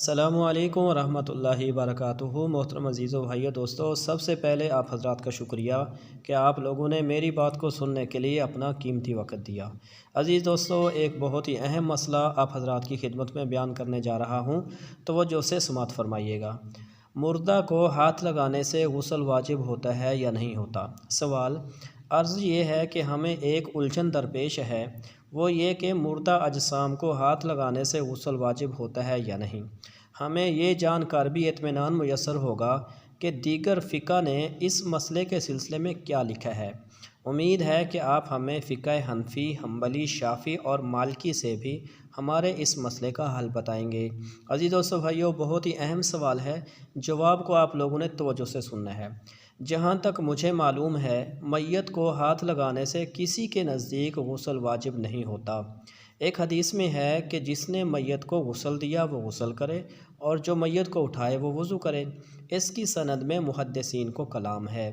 السلام علیکم ورحمۃ اللہ وبرکاتہ۔ محترم عزیز و بھائیو دوستو، سب سے پہلے آپ حضرات کا شکریہ کہ آپ لوگوں نے میری بات کو سننے کے لیے اپنا قیمتی وقت دیا۔ عزیز دوستو، ایک بہت ہی اہم مسئلہ آپ حضرات کی خدمت میں بیان کرنے جا رہا ہوں، توجہ سے سماعت فرمائیے گا۔ مردہ کو ہاتھ لگانے سے غسل واجب ہوتا ہے یا نہیں ہوتا؟ سوال عرض یہ ہے کہ ہمیں ایک الجھن درپیش ہے، وہ یہ کہ مردہ اجسام کو ہاتھ لگانے سے غسل واجب ہوتا ہے یا نہیں۔ ہمیں یہ جان کر بھی اطمینان میسر ہوگا کہ دیگر فقہ نے اس مسئلے کے سلسلے میں کیا لکھا ہے۔ امید ہے کہ آپ ہمیں فقہ حنفی، حنبلی، شافعی اور مالکی سے بھی ہمارے اس مسئلے کا حل بتائیں گے۔ عزیز دوستو بھائیو، بہت ہی اہم سوال ہے، جواب کو آپ لوگوں نے توجہ سے سننا ہے۔ جہاں تک مجھے معلوم ہے، میت کو ہاتھ لگانے سے کسی کے نزدیک غسل واجب نہیں ہوتا۔ ایک حدیث میں ہے کہ جس نے میت کو غسل دیا وہ غسل کرے، اور جو میت کو اٹھائے وہ وضو کرے۔ اس کی سند میں محدثین کو کلام ہے،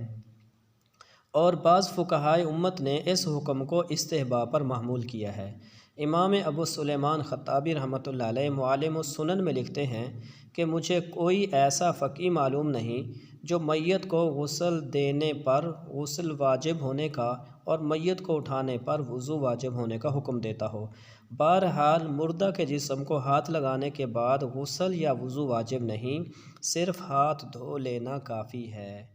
اور بعض فقہائے امت نے اس حکم کو استحباب پر محمول کیا ہے۔ امام ابو سلیمان خطابی رحمۃ اللہ علیہ معالم السنن میں لکھتے ہیں کہ مجھے کوئی ایسا فقی معلوم نہیں جو میت کو غسل دینے پر غسل واجب ہونے کا اور میت کو اٹھانے پر وضو واجب ہونے کا حکم دیتا ہو۔ بہرحال مردہ کے جسم کو ہاتھ لگانے کے بعد غسل یا وضو واجب نہیں، صرف ہاتھ دھو لینا کافی ہے۔